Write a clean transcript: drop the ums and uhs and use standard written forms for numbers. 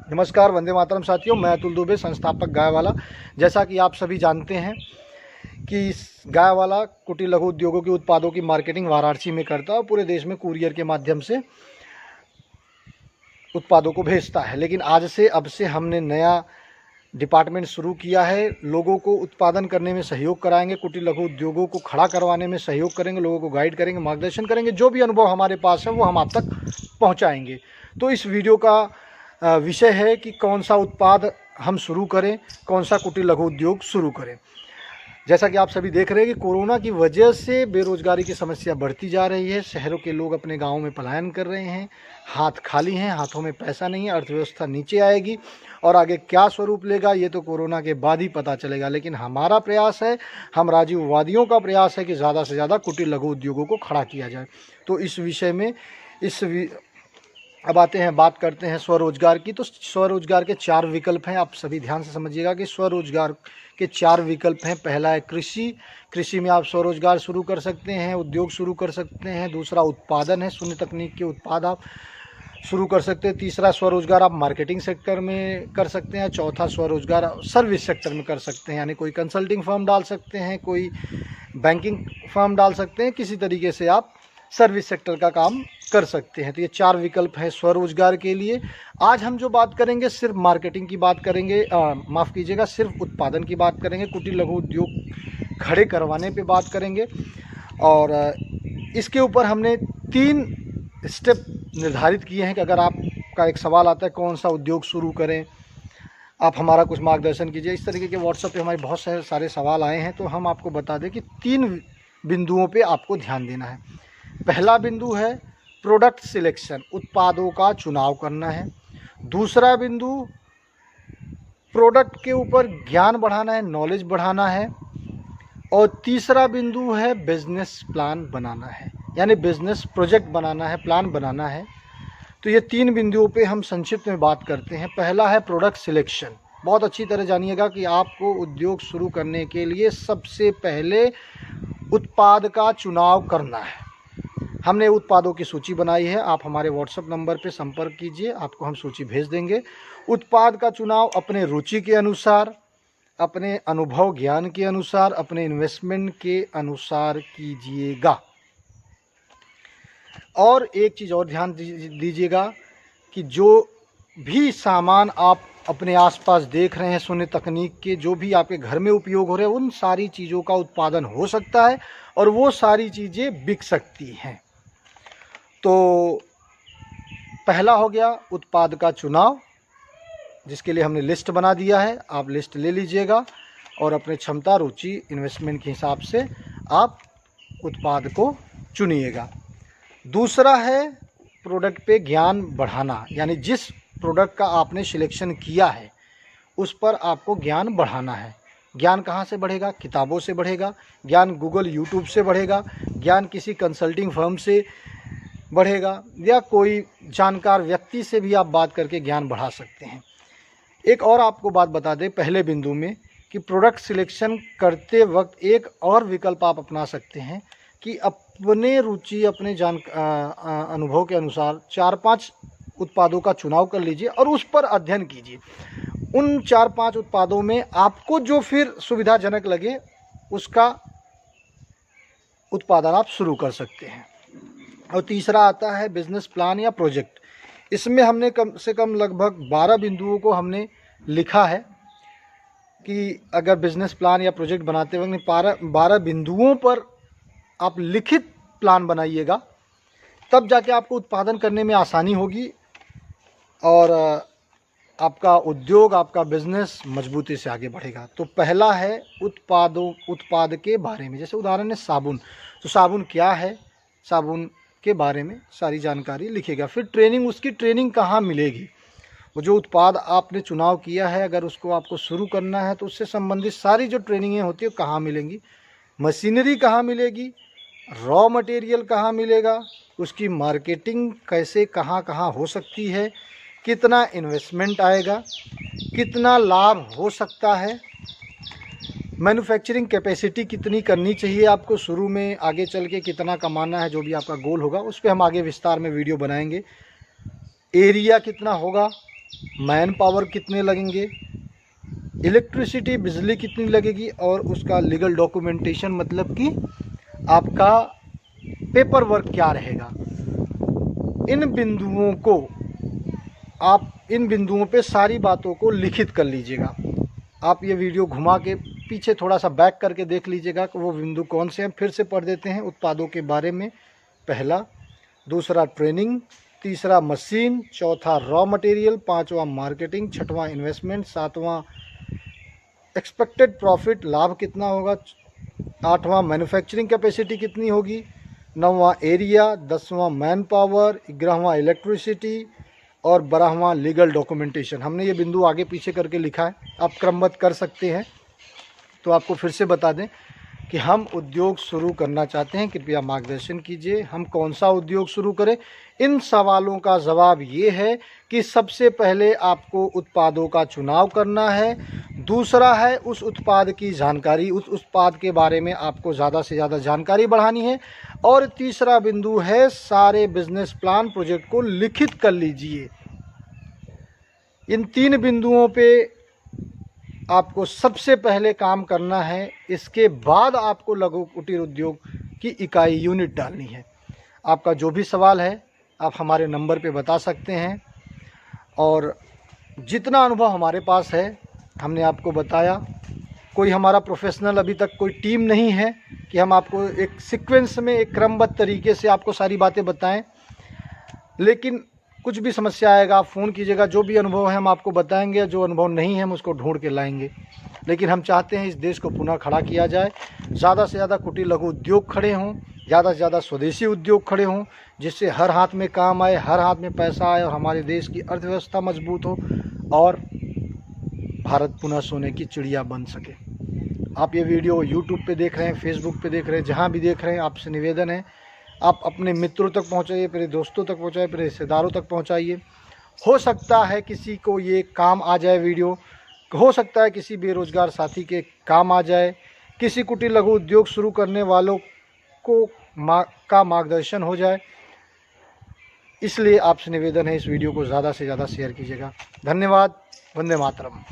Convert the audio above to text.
नमस्कार, वंदे मातरम साथियों। मैं अतुल दुबे, संस्थापक गायवाला। जैसा कि आप सभी जानते हैं कि गायवाला कुटीर लघु उद्योगों के उत्पादों की मार्केटिंग वाराणसी में करता है और पूरे देश में कुरियर के माध्यम से उत्पादों को भेजता है। लेकिन अब से हमने नया डिपार्टमेंट शुरू किया है। लोगों को उत्पादन करने में सहयोग कराएंगे, कुटीर लघु उद्योगों को खड़ा करवाने में सहयोग करेंगे, लोगों को गाइड करेंगे, मार्गदर्शन करेंगे। जो भी अनुभव हमारे पास है वो हम आप तक पहुंचाएंगे। तो इस वीडियो का विषय है कि कौन सा उत्पाद हम शुरू करें, कौन सा कुटीर लघु उद्योग शुरू करें। जैसा कि आप सभी देख रहे हैं कि कोरोना की वजह से बेरोजगारी की समस्या बढ़ती जा रही है। शहरों के लोग अपने गाँव में पलायन कर रहे हैं, हाथ खाली हैं, हाथों में पैसा नहीं है, अर्थव्यवस्था नीचे आएगी और आगे क्या स्वरूप लेगा ये तो कोरोना के बाद ही पता चलेगा। लेकिन हमारा प्रयास है, हम राजीववादियों का प्रयास है कि ज़्यादा से ज़्यादा कुटीर लघु उद्योगों को खड़ा किया जाए। तो इस विषय में अब आते हैं, बात करते हैं स्वरोजगार की। तो स्वरोजगार के 4 विकल्प हैं। आप सभी ध्यान से समझिएगा कि स्वरोजगार के 4 विकल्प हैं। पहला है कृषि में आप स्वरोजगार शुरू कर सकते हैं, उद्योग शुरू कर सकते हैं। दूसरा उत्पादन है, शून्य तकनीक के उत्पाद आप शुरू कर सकते हैं। तीसरा स्वरोजगार आप मार्केटिंग सेक्टर में कर सकते हैं। चौथा स्वरोजगार सर्विस सेक्टर में कर सकते हैं, यानी कोई कंसल्टिंग फर्म डाल सकते हैं, कोई बैंकिंग फर्म डाल सकते हैं, किसी तरीके से आप सर्विस सेक्टर का काम कर सकते हैं। तो ये 4 विकल्प हैं स्वरोजगार के लिए। आज हम जो बात करेंगे सिर्फ मार्केटिंग की बात करेंगे, माफ़ कीजिएगा, सिर्फ उत्पादन की बात करेंगे, कुटीर लघु उद्योग खड़े करवाने पे बात करेंगे। और इसके ऊपर हमने 3 स्टेप निर्धारित किए हैं कि अगर आपका एक सवाल आता है कौन सा उद्योग शुरू करें, आप हमारा कुछ मार्गदर्शन कीजिए। इस तरीके के व्हाट्सएप पे हमारे बहुत सारे सवाल आए हैं। तो हम आपको बता दें कि 3 बिंदुओं पे आपको ध्यान देना है। पहला बिंदु है प्रोडक्ट सिलेक्शन, उत्पादों का चुनाव करना है। दूसरा बिंदु प्रोडक्ट के ऊपर ज्ञान बढ़ाना है, नॉलेज बढ़ाना है। और तीसरा बिंदु है बिजनेस प्लान बनाना है, यानी बिजनेस प्रोजेक्ट बनाना है, प्लान बनाना है। तो ये 3 बिंदुओं पे हम संक्षिप्त में बात करते हैं। पहला है प्रोडक्ट सिलेक्शन। बहुत अच्छी तरह जानिएगा कि आपको उद्योग शुरू करने के लिए सबसे पहले उत्पाद का चुनाव करना है। हमने उत्पादों की सूची बनाई है, आप हमारे व्हाट्सएप नंबर पे संपर्क कीजिए, आपको हम सूची भेज देंगे। उत्पाद का चुनाव अपने रुचि के अनुसार, अपने अनुभव ज्ञान के अनुसार, अपने इन्वेस्टमेंट के अनुसार कीजिएगा। और एक चीज़ और ध्यान दीजिएगा कि जो भी सामान आप अपने आसपास देख रहे हैं, शून्य तकनीक के जो भी आपके घर में उपयोग हो रहे हैं, उन सारी चीज़ों का उत्पादन हो सकता है और वो सारी चीज़ें बिक सकती हैं। तो पहला हो गया उत्पाद का चुनाव, जिसके लिए हमने लिस्ट बना दिया है। आप लिस्ट ले लीजिएगा और अपने क्षमता, रुचि, इन्वेस्टमेंट के हिसाब से आप उत्पाद को चुनिएगा। दूसरा है प्रोडक्ट पे ज्ञान बढ़ाना, यानी जिस प्रोडक्ट का आपने सिलेक्शन किया है उस पर आपको ज्ञान बढ़ाना है। ज्ञान कहाँ से बढ़ेगा? किताबों से बढ़ेगा, ज्ञान गूगल यूट्यूब से बढ़ेगा, ज्ञान किसी कंसल्टिंग फर्म से बढ़ेगा, या कोई जानकार व्यक्ति से भी आप बात करके ज्ञान बढ़ा सकते हैं। एक और आपको बात बता दें पहले बिंदु में कि प्रोडक्ट सिलेक्शन करते वक्त एक और विकल्प आप अपना सकते हैं कि अपने रुचि, अपने अनुभव के अनुसार 4-5 उत्पादों का चुनाव कर लीजिए और उस पर अध्ययन कीजिए। उन 4-5 उत्पादों में आपको जो फिर सुविधाजनक लगे उसका उत्पादन आप शुरू कर सकते हैं। और तीसरा आता है बिजनेस प्लान या प्रोजेक्ट। इसमें हमने कम से कम लगभग 12 बिंदुओं को हमने लिखा है कि अगर बिजनेस प्लान या प्रोजेक्ट बनाते वक्त 12 बिंदुओं पर आप लिखित प्लान बनाइएगा, तब जाके आपको उत्पादन करने में आसानी होगी और आपका उद्योग, आपका बिजनेस मजबूती से आगे बढ़ेगा। तो पहला है उत्पाद के बारे में। जैसे उदाहरण है साबुन, तो साबुन क्या है, साबुन के बारे में सारी जानकारी लिखेगा। फिर ट्रेनिंग, उसकी ट्रेनिंग कहाँ मिलेगी, वो जो उत्पाद आपने चुनाव किया है अगर उसको आपको शुरू करना है तो उससे संबंधित सारी जो ट्रेनिंगें होती है कहाँ मिलेंगी, मशीनरी कहाँ मिलेगी, रॉ मटेरियल कहाँ मिलेगा, उसकी मार्केटिंग कैसे कहाँ कहाँ हो सकती है, कितना इन्वेस्टमेंट आएगा, कितना लाभ हो सकता है, मैन्युफैक्चरिंग कैपेसिटी कितनी करनी चाहिए आपको शुरू में, आगे चल के कितना कमाना है, जो भी आपका गोल होगा उस पर हम आगे विस्तार में वीडियो बनाएंगे। एरिया कितना होगा, मैन पावर कितने लगेंगे, इलेक्ट्रिसिटी बिजली कितनी लगेगी, और उसका लीगल डॉक्यूमेंटेशन मतलब कि आपका पेपर वर्क क्या रहेगा। इन बिंदुओं पे सारी बातों को लिखित कर लीजिएगा। आप ये वीडियो घुमा के पीछे थोड़ा सा बैक करके देख लीजिएगा कि वो बिंदु कौन से हैं। फिर से पढ़ देते हैं उत्पादों के बारे में। पहला, दूसरा ट्रेनिंग, तीसरा मशीन, चौथा रॉ मटेरियल, पांचवा मार्केटिंग, छठवां इन्वेस्टमेंट, सातवां एक्सपेक्टेड प्रॉफिट लाभ कितना होगा, आठवां मैन्युफैक्चरिंग कैपेसिटी कितनी होगी, नौवां एरिया, 10वां मैन पावर, 11वां इलेक्ट्रिसिटी और 12वां लीगल डॉक्यूमेंटेशन। हमने ये बिंदु आगे पीछे करके लिखा है, आप क्रमबद्ध कर सकते हैं। तो आपको फिर से बता दें कि हम उद्योग शुरू करना चाहते हैं, कृपया मार्गदर्शन कीजिए, हम कौन सा उद्योग शुरू करें। इन सवालों का जवाब ये है कि सबसे पहले आपको उत्पादों का चुनाव करना है, दूसरा है उस उत्पाद की जानकारी, उस उत्पाद के बारे में आपको ज़्यादा से ज़्यादा जानकारी बढ़ानी है, और तीसरा बिंदु है सारे बिजनेस प्लान प्रोजेक्ट को लिखित कर लीजिए। इन 3 बिंदुओं पे आपको सबसे पहले काम करना है, इसके बाद आपको लघु कुटीर उद्योग की इकाई यूनिट डालनी है। आपका जो भी सवाल है आप हमारे नंबर पे बता सकते हैं, और जितना अनुभव हमारे पास है हमने आपको बताया। कोई हमारा प्रोफेशनल अभी तक कोई टीम नहीं है कि हम आपको एक सीक्वेंस में एक क्रमबद्ध तरीके से आपको सारी बातें बताएं, लेकिन कुछ भी समस्या आएगा आप फ़ोन कीजिएगा, जो भी अनुभव है हम आपको बताएंगे, जो अनुभव नहीं है हम उसको ढूंढ के लाएंगे। लेकिन हम चाहते हैं इस देश को पुनः खड़ा किया जाए, ज़्यादा से ज़्यादा कुटीर लघु उद्योग खड़े हों, ज़्यादा से ज़्यादा स्वदेशी उद्योग खड़े हों, जिससे हर हाथ में काम आए, हर हाथ में पैसा आए और हमारे देश की अर्थव्यवस्था मजबूत हो और भारत पुनः सोने की चिड़िया बन सके। आप ये वीडियो यूट्यूब पे देख रहे हैं, फेसबुक पे देख रहे हैं, जहाँ भी देख रहे हैं, आपसे निवेदन है आप अपने मित्रों तक पहुँचाइए, अपने दोस्तों तक पहुँचाइए, अपने रिश्तेदारों तक पहुँचाइए। हो सकता है किसी को ये काम आ जाए वीडियो, हो सकता है किसी बेरोज़गार साथी के काम आ जाए, किसी कुटीर लघु उद्योग शुरू करने वालों को का मार्गदर्शन हो जाए। इसलिए आपसे निवेदन है इस वीडियो को ज़्यादा से ज़्यादा शेयर कीजिएगा। धन्यवाद। वंदे मातरम।